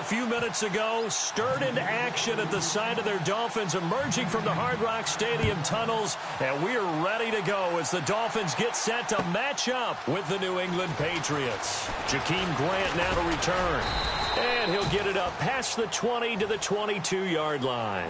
few minutes ago, stirred into action at the side of their Dolphins emerging from the Hard Rock Stadium tunnels, and we are ready to go as the Dolphins get set to match up with the New England Patriots. Jakeem Grant now to return, and he'll get it up past the 20 to the 22-yard line.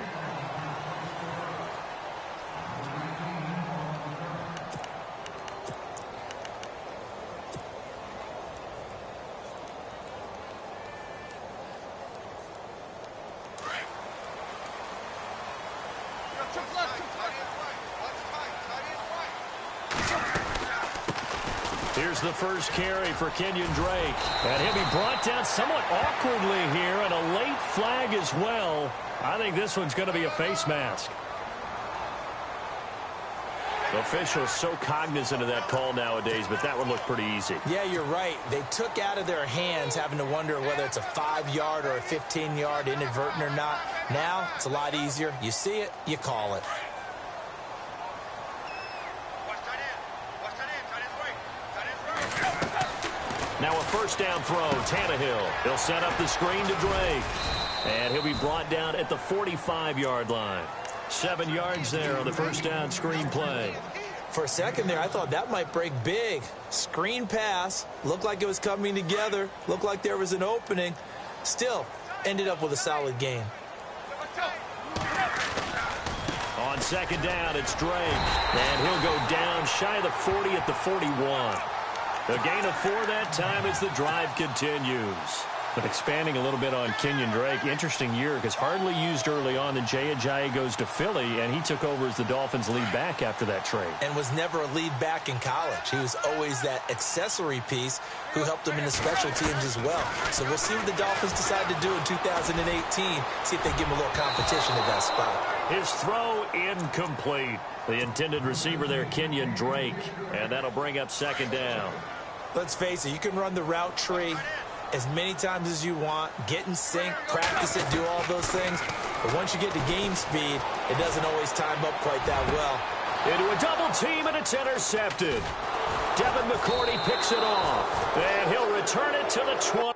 Here's the first carry for Kenyon Drake. And he'll be brought down somewhat awkwardly here, and a late flag as well. I think this one's going to be a face mask. The official's so cognizant of that call nowadays, but that would look pretty easy. Yeah, you're right. They took out of their hands having to wonder whether it's a 5-yard or a 15-yard inadvertent or not. Now, it's a lot easier. You see it, you call it. Now a first down throw, Tannehill. He'll set up the screen to Drake. And he'll be brought down at the 45-yard line. 7 yards there on the first down screen play. For a second there, I thought that might break big. Screen pass. Looked like it was coming together. Looked like there was an opening. Still, ended up with a solid game. On second down, it's Drake. And he'll go down shy of the 40 at the 41. The gain of 4 that time as the drive continues. But expanding a little bit on Kenyon Drake, interesting year because hardly used early on. Then Jay goes to Philly, and he took over as the Dolphins' lead back after that trade. And was never a lead back in college. He was always that accessory piece who helped him in the special teams as well. So we'll see what the Dolphins decide to do in 2018. See if they give him a little competition at that spot. His throw incomplete. The intended receiver there, Kenyon Drake, and that'll bring up second down. Let's face it, you can run the route tree as many times as you want, get in sync, practice it, do all those things. But once you get to game speed, it doesn't always time up quite that well. Into a double team, and it's intercepted. Devin McCourty picks it off, and he'll return it to the 20.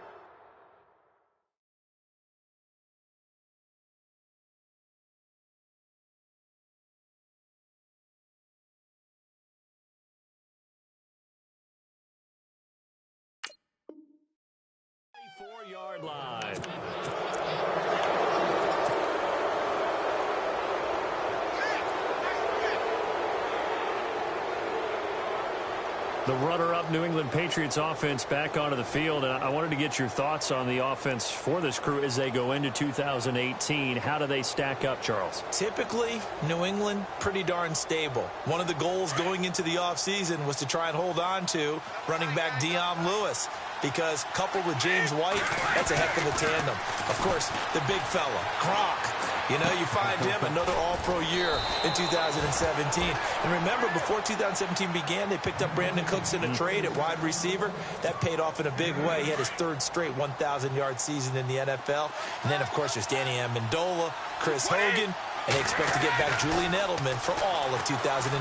Yard line. The runner-up New England Patriots offense back onto the field, and I wanted to get your thoughts on the offense for this crew as they go into 2018. How do they stack up, Charles? Typically, New England, pretty darn stable. One of the goals going into the offseason was to try and hold on to running back Dion Lewis, because coupled with James White, that's a heck of a tandem. Of course, the big fella, Gronk. You know, you find him another all-pro year in 2017. And remember, before 2017 began, they picked up Brandon Cooks in a trade at wide receiver. That paid off in a big way. He had his 3rd straight 1,000-yard season in the NFL. And then, of course, there's Danny Amendola, Chris Hogan, and they expect to get back Julian Edelman for all of 2018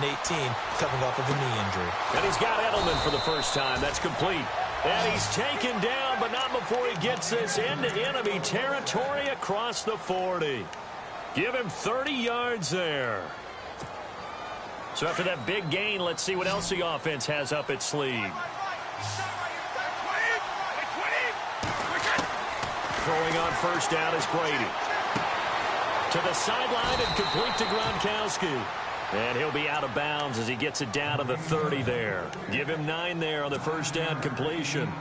coming off of a knee injury. And he's got Edelman for the first time. That's complete. And he's taken down, but not before he gets this into enemy territory across the 40. Give him 30 yards there. So after that big gain, let's see what else the offense has up its sleeve. Throwing on first down is Brady. To the sideline and complete to Gronkowski. And he'll be out of bounds as he gets it down to the 30 there. Give him 9 there on the first down completion.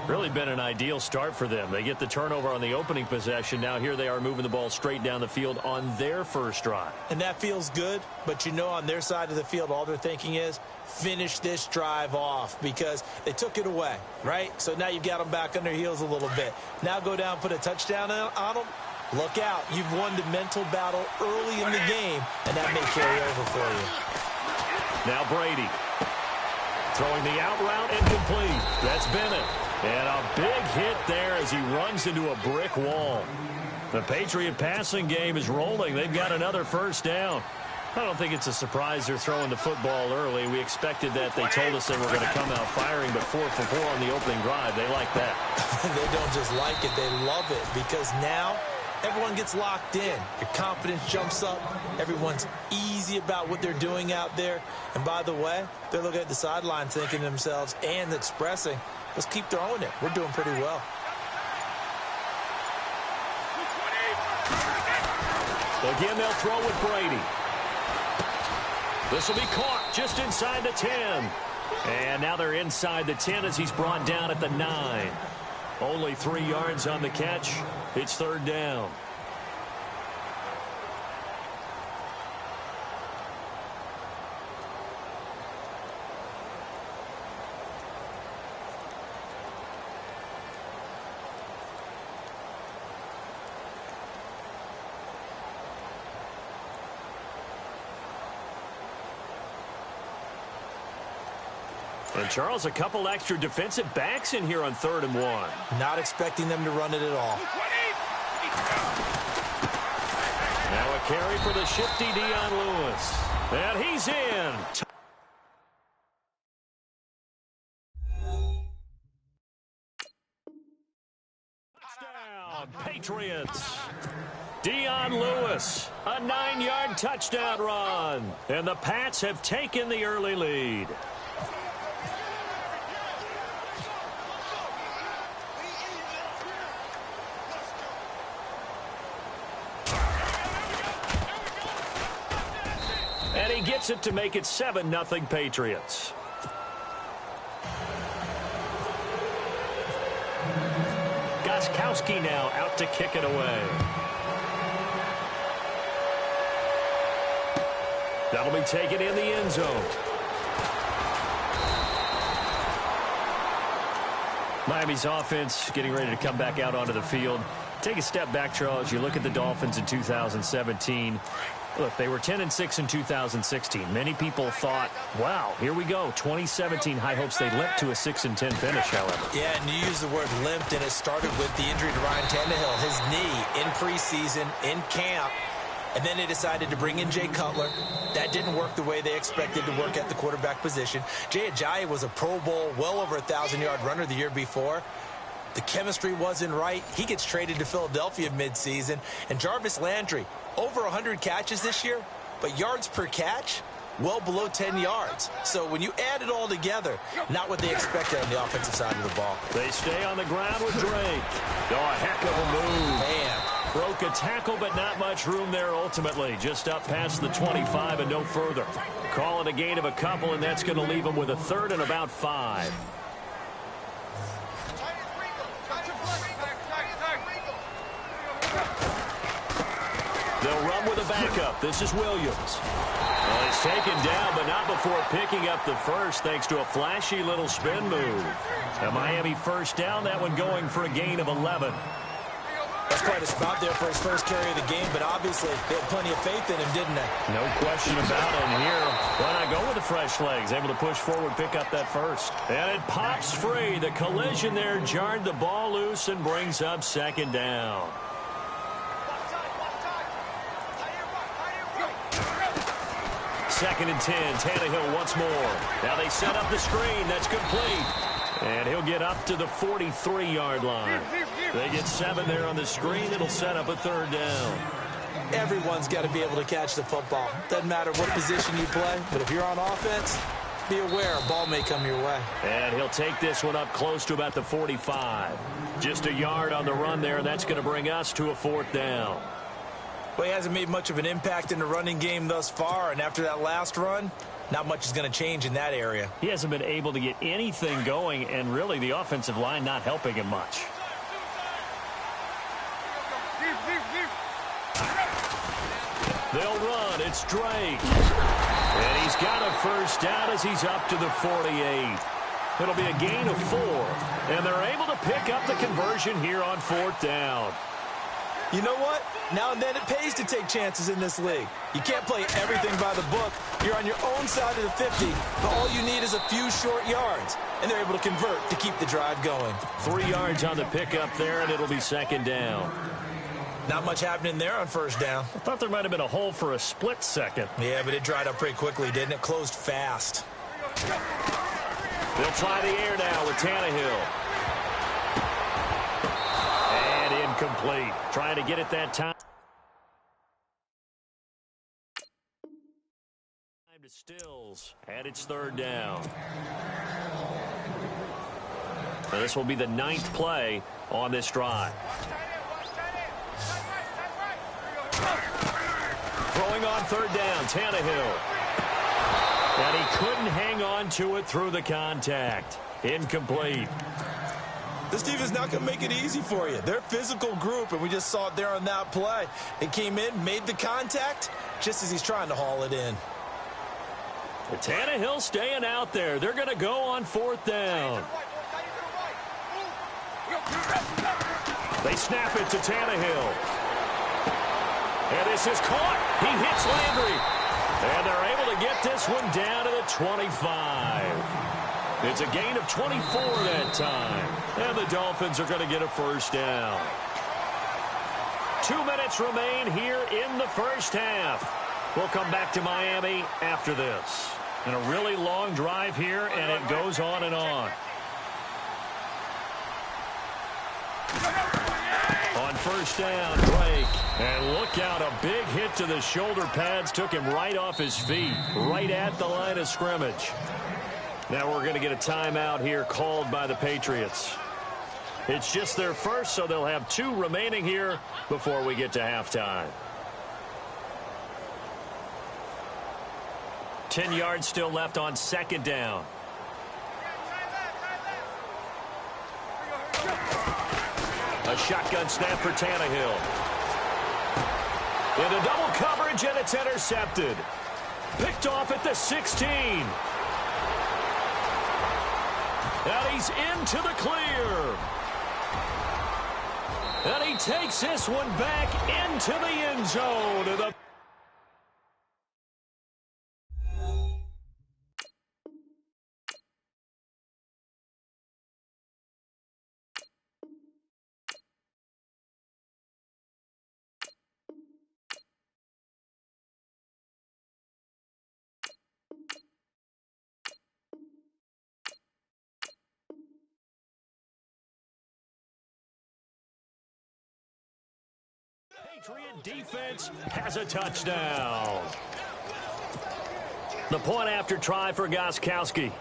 Really been an ideal start for them. They get the turnover on the opening possession. Now here they are moving the ball straight down the field on their first drive. And that feels good, but you know on their side of the field, all they're thinking is finish this drive off because they took it away, right? So now you've got them back on their heels a little bit. Now go down, put a touchdown on them. Look out. You've won the mental battle early in the game, and that may carry over for you. Now Brady throwing the out route incomplete. That's Bennett. And a big hit there as he runs into a brick wall. The Patriot passing game is rolling. They've got another first down. I don't think it's a surprise they're throwing the football early. We expected that. They told us they were going to come out firing, but 4 for 4 on the opening drive. They like that. They don't just like it. They love it because now everyone gets locked in. Your confidence jumps up. Everyone's easy about what they're doing out there. And by the way, they're looking at the sideline thinking to themselves and expressing, let's keep throwing it. We're doing pretty well. Again, they'll throw with Brady. This will be caught just inside the 10. And now they're inside the 10 as he's brought down at the 9. Only 3 yards on the catch. It's third down. And, Charles, a couple extra defensive backs in here on 3rd and 1. Not expecting them to run it at all. Now a carry for the shifty Dion Lewis. And he's in. Touchdown, Patriots. Dion Lewis, a 9-yard touchdown run. And the Pats have taken the early lead. And he gets it to make it 7-0 Patriots. Gostkowski now out to kick it away. That'll be taken in the end zone. Miami's offense getting ready to come back out onto the field. Take a step back, Charles. You look at the Dolphins in 2017. Look, they were 10-6 in 2016. Many people thought, wow, here we go. 2017 high hopes. They limped to a 6-10 finish, however. Yeah, and you use the word limped, and it started with the injury to Ryan Tannehill. His knee in preseason, in camp, and then they decided to bring in Jay Cutler. That didn't work the way they expected to work at the quarterback position. Jay Ajayi was a Pro Bowl, well over 1,000-yard runner the year before. The chemistry wasn't right. He gets traded to Philadelphia midseason. And Jarvis Landry, over 100 catches this year, but yards per catch, well below 10 yards. So when you add it all together, not what they expected on the offensive side of the ball. They stay on the ground with Drake. Oh, a heck of a move. Man. Broke a tackle, but not much room there ultimately. Just up past the 25 and no further. Call it a gain of a couple, and that's going to leave them with a 3rd and about 5. They'll run with a backup. This is Williams. Well, he's taken down, but not before picking up the first thanks to a flashy little spin move. A Miami first down, that one going for a gain of 11. That's quite a spot there for his first carry of the game, but obviously they had plenty of faith in him, didn't they? No question about it. And here, why not go with the fresh legs? Able to push forward, pick up that first. And it pops free. The collision there jarred the ball loose and brings up 2nd down. Second and 10. Tannehill once more. Now they set up the screen. That's complete. And he'll get up to the 43-yard line. They get 7 there on the screen. It'll set up a 3rd down. Everyone's got to be able to catch the football. Doesn't matter what position you play, but if you're on offense, be aware a ball may come your way. And he'll take this one up close to about the 45. Just a yard on the run there. That's going to bring us to a 4th down. Well, he hasn't made much of an impact in the running game thus far, and after that last run, not much is going to change in that area. He hasn't been able to get anything going, and really the offensive line not helping him much. They'll run. It's Drake. And he's got a first down as he's up to the 48. It'll be a gain of 4. And they're able to pick up the conversion here on 4th down. You know what? Now and then it pays to take chances in this league. You can't play everything by the book. You're on your own side of the 50, but all you need is a few short yards. And they're able to convert to keep the drive going. 3 yards on the pickup there, and it'll be 2nd down. Not much happening there on first down. I thought there might have been a hole for a split second. Yeah, but it dried up pretty quickly, didn't it? Closed fast. They'll try the air now with Tannehill. And incomplete. Trying to get it that time. Time to Stills. And it's third down. Now this will be the 9th play on this drive. Throwing on third down, Tannehill. And he couldn't hang on to it through the contact. Incomplete. This defense is not going to make it easy for you. They're a physical group, and we just saw it there on that play. It came in, made the contact, just as he's trying to haul it in. Tannehill staying out there. They're going to go on fourth down. They snap it to Tannehill. And this is caught. He hits Landry. And they're able to get this one down to the 25. It's a gain of 24 that time. And the Dolphins are going to get a first down. 2 minutes remain here in the first half. We'll come back to Miami after this. And a really long drive here, and it goes on and on. On first down, Drake. And look out, a big hit to the shoulder pads. Took him right off his feet, right at the line of scrimmage. Now we're going to get a timeout here called by the Patriots. It's just their first, so they'll have 2 remaining here before we get to halftime. 10 yards still left on second down. A shotgun snap for Tannehill. Into double coverage, and it's intercepted. Picked off at the 16. And he's into the clear. And he takes this one back into the end zone. Patriot defense has a touchdown. The point after try for Gostkowski.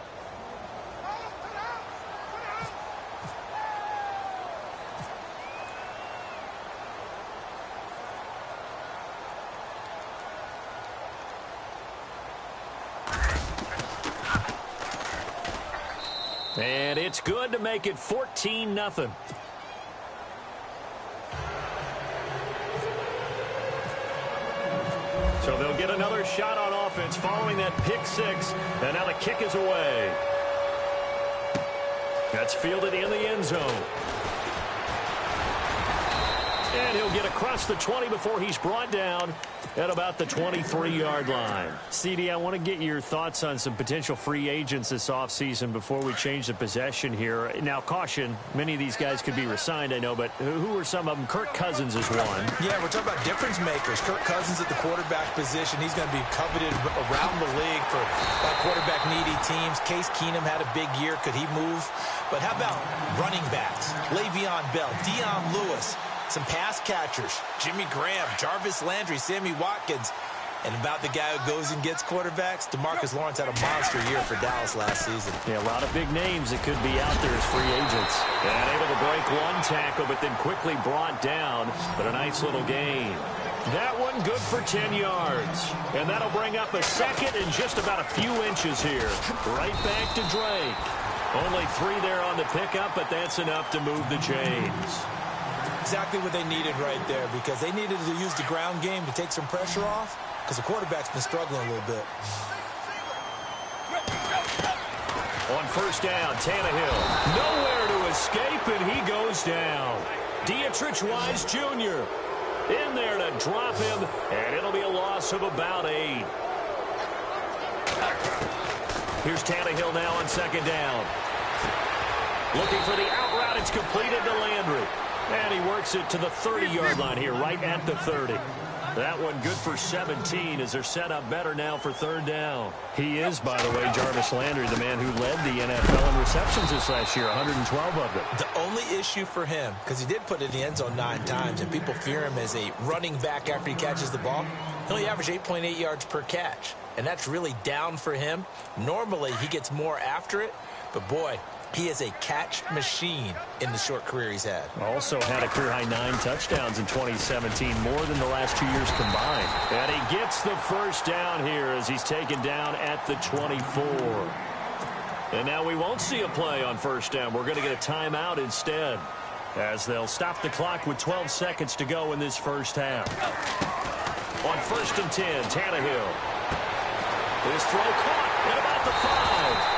And it's good to make it 14-0. So they'll get another shot on offense following that pick 6. And now the kick is away. That's fielded in the end zone. And he'll get across the 20 before he's brought down at about the 23-yard line. CD, I want to get your thoughts on some potential free agents this offseason before we change the possession here. Now, caution, many of these guys could be re-signed, I know, but who are some of them? Kirk Cousins is one. Yeah, we're talking about difference makers. Kirk Cousins at the quarterback position. He's going to be coveted around the league for quarterback-needy teams. Case Keenum had a big year. Could he move? But how about running backs? Le'Veon Bell, Dion Lewis. Some pass catchers, Jimmy Graham, Jarvis Landry, Sammy Watkins. And about the guy who goes and gets quarterbacks, DeMarcus Lawrence had a monster year for Dallas last season. Yeah, a lot of big names that could be out there as free agents. And able to break one tackle, but then quickly brought down. But a nice little gain. That one good for 10 yards. And that'll bring up a second and just about a few inches here. Right back to Drake. Only 3 there on the pickup, but that's enough to move the chains. Exactly what they needed right there, because they needed to use the ground game to take some pressure off, because the quarterback's been struggling a little bit. On first down, Tannehill. Nowhere to escape, and he goes down. Dietrich Wise Jr. in there to drop him, and it'll be a loss of about 8. Here's Tannehill now on second down. Looking for the out route. It's completed to Landry. And he works it to the 30-yard line here, right at the 30. That one good for 17 as they're set up better now for third down. He is, by the way, Jarvis Landry, the man who led the NFL in receptions this last year, 112 of them. The only issue for him, because he did put it in the end zone 9 times, and people fear him as a running back after he catches the ball, he only averaged 8.8 yards per catch, and that's really down for him. Normally, he gets more after it, but boy, he is a catch machine in the short career he's had. Also had a career-high 9 touchdowns in 2017, more than the last 2 years combined. And he gets the first down here as he's taken down at the 24. And now we won't see a play on first down. We're going to get a timeout instead, as they'll stop the clock with 12 seconds to go in this first half. On 1st and 10, Tannehill. His throw caught at about the 5.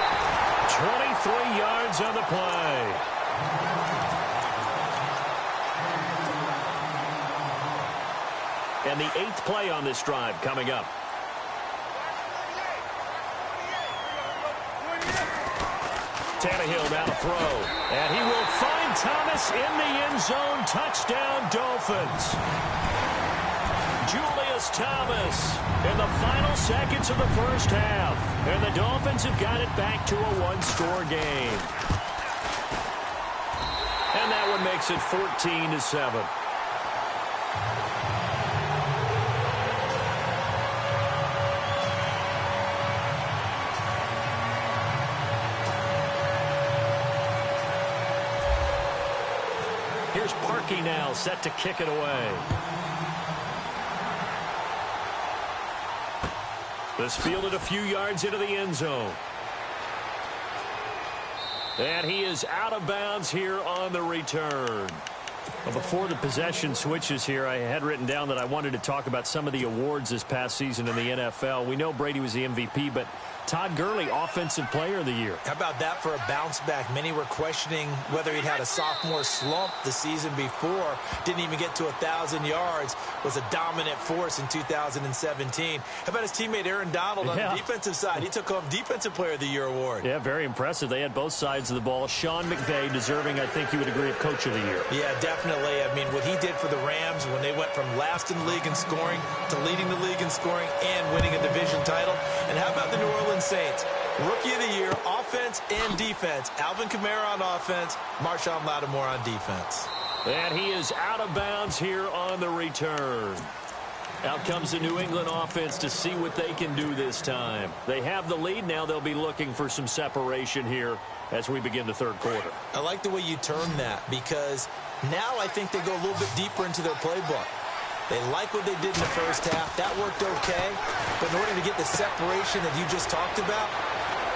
23 yards on the play. And the 8th play on this drive coming up. Tannehill now to throw. And he will find Thomas in the end zone. Touchdown, Dolphins. Julius Thomas in the final seconds of the first half. And the Dolphins have got it back to a 1-score game. And that one makes it 14-7. Here's Parkey now, set to kick it away. This fielded a few yards into the end zone. And he is out of bounds here on the return. Well, before the possession switches here, I had written down that I wanted to talk about some of the awards this past season in the NFL. We know Brady was the MVP, but Todd Gurley, Offensive Player of the Year. How about that for a bounce back? Many were questioning whether he'd had a sophomore slump the season before. Didn't even get to 1,000 yards. Was a dominant force in 2017. How about his teammate Aaron Donald on the defensive side? He took home Defensive Player of the Year award. Yeah, very impressive. They had both sides of the ball. Sean McVay deserving, I think you would agree, of Coach of the Year. Yeah, definitely. I mean, what he did for the Rams when they went from last in the league in scoring to leading the league in scoring and winning a division title. And how about the New Orleans Saints? Rookie of the Year, offense and defense. Alvin Kamara on offense, Marshawn Lattimore on defense. And he is out of bounds here on the return. Out comes the New England offense to see what they can do this time. They have the lead now. They'll be looking for some separation here as we begin the third quarter. I like the way you term that, because now I think they go a little bit deeper into their playbook. They like what they did in the first half. That worked okay. But in order to get the separation that you just talked about,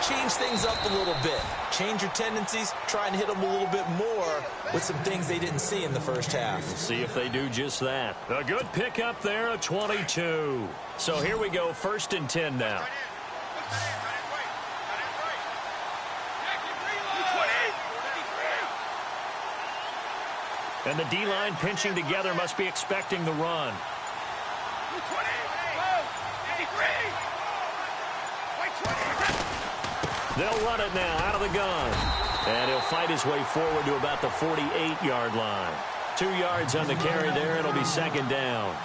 change things up a little bit. Change your tendencies. Try and hit them a little bit more with some things they didn't see in the first half. We'll see if they do just that. A good pickup there, a 22. So here we go, 1st and 10 now. And the D-line pinching together, must be expecting the run. They'll run it now out of the gun. And he'll fight his way forward to about the 48-yard line. 2 yards on the carry there. It'll be 2nd down.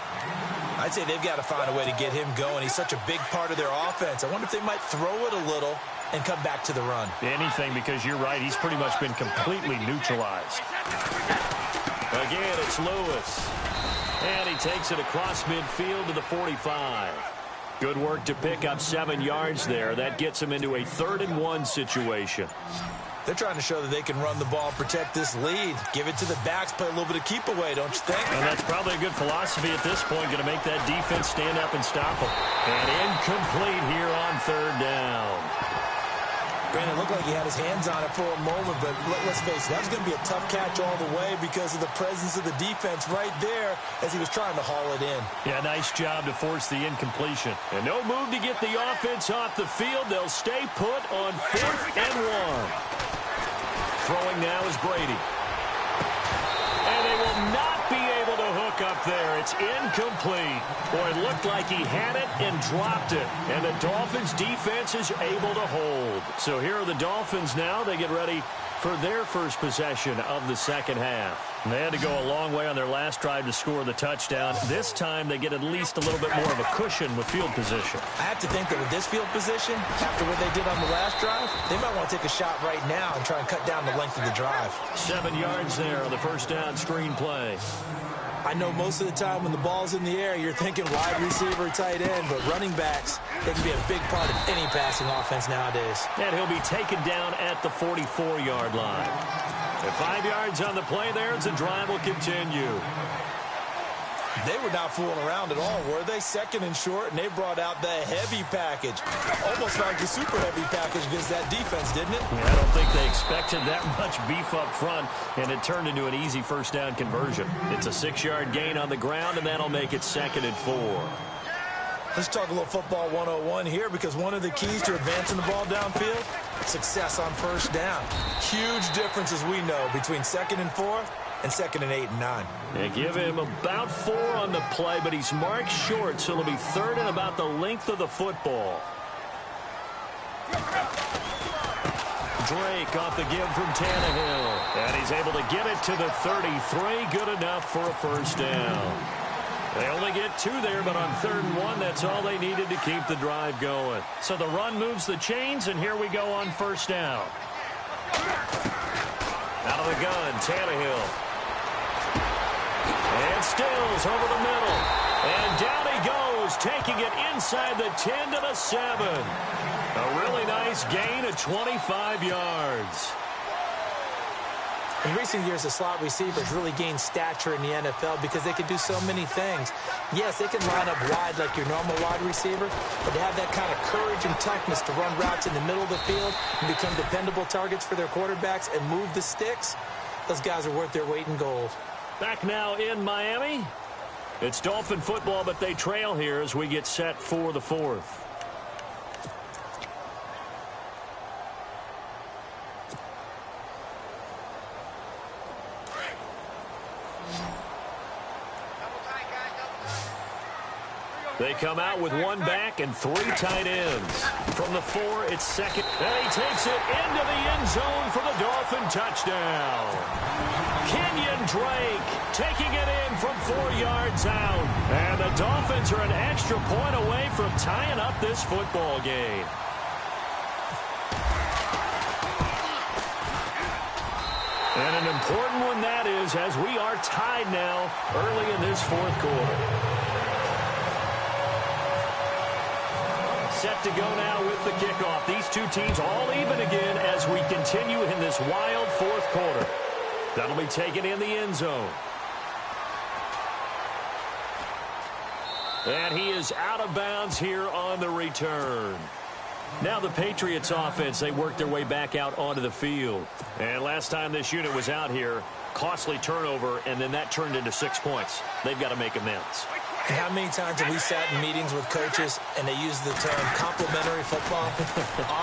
I'd say they've got to find a way to get him going. He's such a big part of their offense. I wonder if they might throw it a little and come back to the run. Anything, because you're right. He's pretty much been completely neutralized. Again, it's Lewis. And he takes it across midfield to the 45. Good work to pick up 7 yards there. That gets him into a 3rd and 1 situation. They're trying to show that they can run the ball, protect this lead, give it to the backs, play a little bit of keep away, don't you think? And that's probably a good philosophy at this point, going to make that defense stand up and stop them. And incomplete here on 3rd down. Brandon, it looked like he had his hands on it for a moment, but let's face it, that was going to be a tough catch all the way because of the presence of the defense right there as he was trying to haul it in. Yeah, nice job to force the incompletion. And no move to get the offense off the field. They'll stay put on 4th and 1. Throwing now is Brady. And they will not be able to hook look up there. It's incomplete. Boy, it looked like he had it and dropped it. And the Dolphins' defense is able to hold. So here are the Dolphins now. They get ready for their first possession of the second half. And they had to go a long way on their last drive to score the touchdown. This time they get at least a little bit more of a cushion with field position. I have to think that with this field position, after what they did on the last drive, they might want to take a shot right now and try and cut down the length of the drive. 7 yards there on the first down screen play. I know most of the time when the ball's in the air, you're thinking wide receiver, tight end, but running backs, they can be a big part of any passing offense nowadays. And he'll be taken down at the 44-yard line. At 5 yards on the play there, as the drive will continue. They were not fooling around at all, were they? Second and short, and they brought out the heavy package. Almost like the super heavy package against that defense, didn't it? Yeah, I don't think they expected that much beef up front, and it turned into an easy first down conversion. It's a 6-yard gain on the ground, and that'll make it 2nd and 4. Let's talk a little football 101 here, because one of the keys to advancing the ball downfield, success on first down. Huge difference, as we know, between 2nd and 4 and 2nd and 8 and 9. They give him about 4 on the play, but he's marked short, so it'll be 3rd and about the length of the football. Drake off the give from Tannehill. And he's able to get it to the 33. Good enough for a first down. They only get 2 there, but on 3rd and 1, that's all they needed to keep the drive going. So the run moves the chains, and here we go on first down. Out of the gun, Tannehill. And Stills over the middle. And down he goes, taking it inside the 10 to the 7. A really nice gain of 25 yards. In recent years, the slot receivers really gained stature in the NFL because they can do so many things. Yes, they can line up wide like your normal wide receiver, but to have that kind of courage and toughness to run routes in the middle of the field and become dependable targets for their quarterbacks and move the sticks, those guys are worth their weight in gold. Back now in Miami. It's Dolphin football, but they trail here as we get set for the 4th. They come out with 1 back and 3 tight ends. From the 4, it's 2nd. And he takes it into the end zone for the Dolphin touchdown. Kenyon Drake taking it in from 4 yards out. And the Dolphins are an extra point away from tying up this football game. And an important one that is, as we are tied now early in this 4th quarter. Set to go now with the kickoff. These two teams all even again as we continue in this wild 4th quarter. That'll be taken in the end zone. And he is out of bounds here on the return. Now the Patriots offense, they work their way back out onto the field. And last time this unit was out here, costly turnover, and then that turned into 6 points. They've got to make amends. And how many times have we sat in meetings with coaches and they use the term complementary football?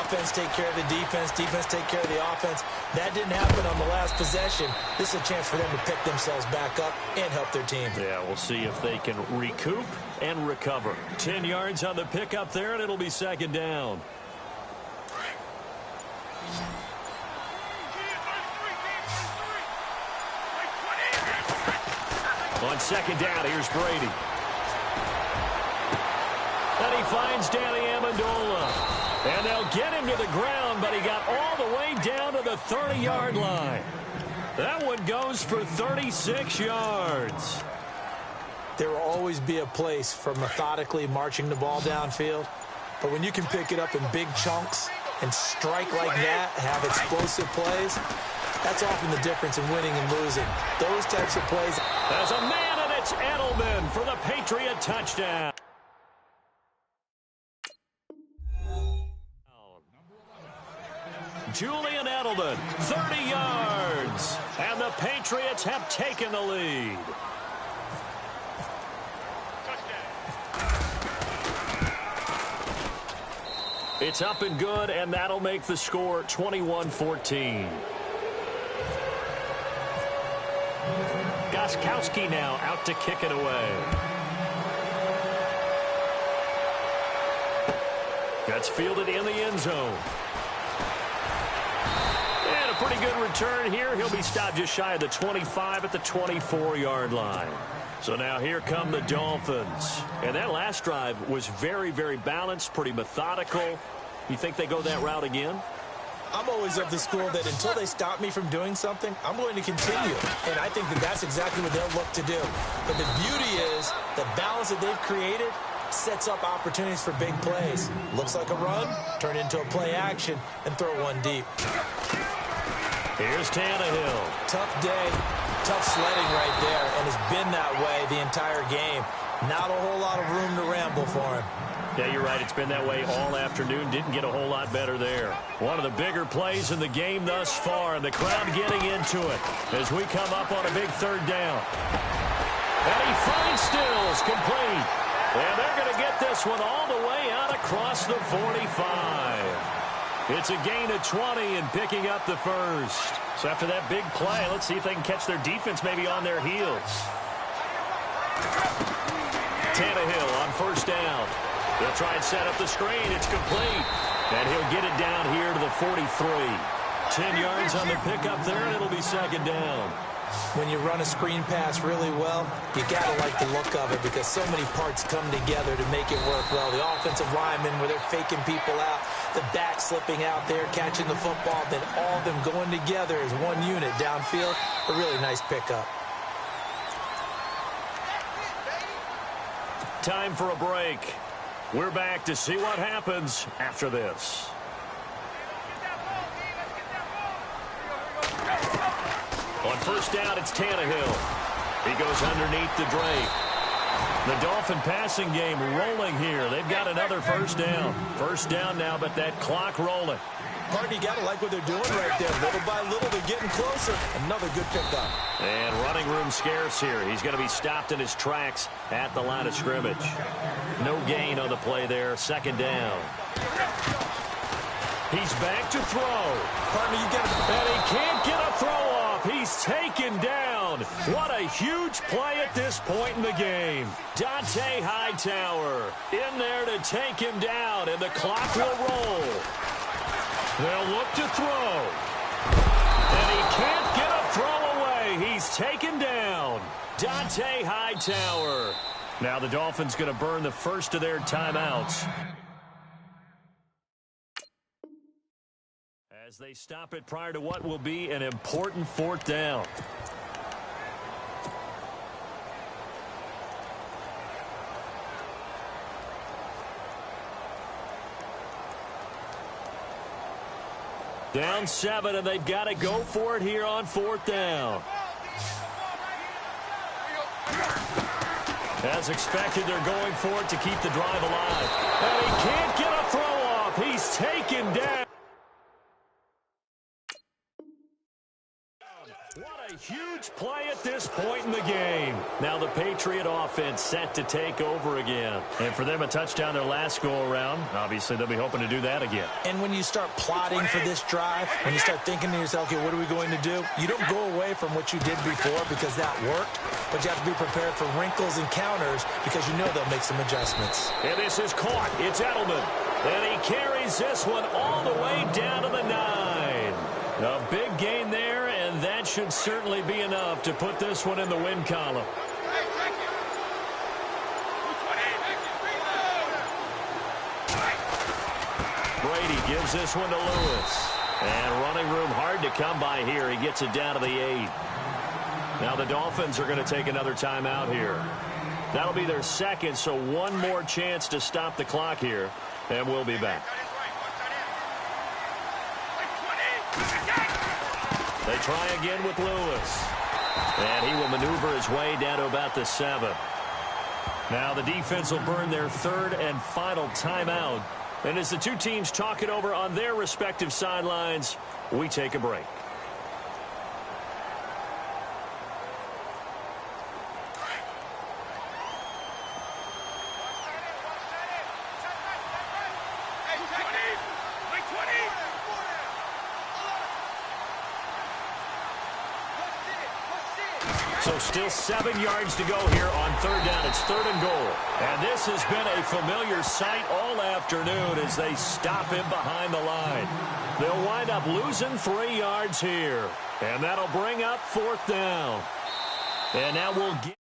Offense take care of the defense, defense take care of the offense. That didn't happen on the last possession. This is a chance for them to pick themselves back up and help their team. Yeah, we'll see if they can recoup and recover. 10 yards on the pickup there, and it'll be 2nd down. On 2nd down, here's Brady. And he finds Danny Amendola. And they'll get him to the ground, but he got all the way down to the 30-yard line. That one goes for 36 yards. There will always be a place for methodically marching the ball downfield. But when you can pick it up in big chunks and strike like that, have explosive plays, that's often the difference in winning and losing. Those types of plays. There's a man, and it's Edelman for the Patriot touchdown. Julian Edelman, 30 yards. And the Patriots have taken the lead. It's up and good, and that'll make the score 21-14. Got Gostkowski now out to kick it away. That's fielded in the end zone. And a pretty good return here. He'll be stopped just shy of the 25 at the 24-yard line. So now here come the Dolphins. And that last drive was very, very balanced, pretty methodical. You think they go that route again? I'm always of the school that until they stop me from doing something, I'm going to continue. And I think that that's exactly what they'll look to do. But the beauty is the balance that they've created sets up opportunities for big plays. Looks like a run, turn into a play action, and throw one deep. Here's Tannehill. Tough day, tough sledding right there, and it's been that way the entire game. Not a whole lot of room to ramble for him. Yeah, you're right. It's been that way all afternoon. Didn't get a whole lot better there. One of the bigger plays in the game thus far, and the crowd getting into it as we come up on a big third down. And he finds Stills complete. And they're going to get this one all the way out across the 45. It's a gain of 20 and picking up the first. So after that big play, let's see if they can catch their defense maybe on their heels. Tannehill on first down. They'll try and set up the screen. It's complete. And he'll get it down here to the 43. 10 yards on the pickup there, and it'll be second down. When you run a screen pass really well, you got to like the look of it because so many parts come together to make it work well. The offensive linemen where they're faking people out, the back slipping out there, catching the football, then all of them going together as one unit downfield. A really nice pickup. Time for a break. We're back to see what happens after this. On first down, it's Tannehill. He goes underneath the Drake. The Dolphin passing game rolling here. They've got another first down. First down now, but that clock rolling. Hardy got to like what they're doing right there. Little by little, they're getting closer. Another good pickup. And running room scarce here. He's going to be stopped in his tracks at the line of scrimmage. No gain on the play there. Second down. He's back to throw. Partner, you get it. And he can't get a throw off. He's taken down. What a huge play at this point in the game. Dante Hightower in there to take him down, and the clock will roll. They'll look to throw. And he can't get a throw away. He's taken down. Dante Hightower. Now the Dolphins going to burn the first of their timeouts. As they stop it prior to what will be an important fourth down. Down 7, and they've got to go for it here on fourth down. As expected, they're going for it to keep the drive alive. And he can't get a throw off. He's taken down. What a huge play at this point in the game. Now the Patriot offense set to take over again. And for them, a touchdown their last go-around. Obviously, they'll be hoping to do that again. And when you start plotting for this drive, when you start thinking to yourself, okay, what are we going to do? You don't go away from what you did before because that worked. But you have to be prepared for wrinkles and counters because you know they'll make some adjustments. And this is caught. It's Edelman. And he carries this one all the way down to the 9. A big gain there, and that should certainly be enough to put this one in the win column. Brady gives this one to Lewis. And running room hard to come by here. He gets it down to the 8. Now the Dolphins are going to take another timeout here. That'll be their second, so one more chance to stop the clock here, and we'll be back. They try again with Lewis. And he will maneuver his way down to about the 7. Now the defense will burn their third and final timeout. And as the two teams talk it over on their respective sidelines, we take a break. So still 7 yards to go here on third down. It's 3rd and goal. And this has been a familiar sight all afternoon as they stop him behind the line. They'll wind up losing 3 yards here. And that'll bring up 4th down. And now we'll get...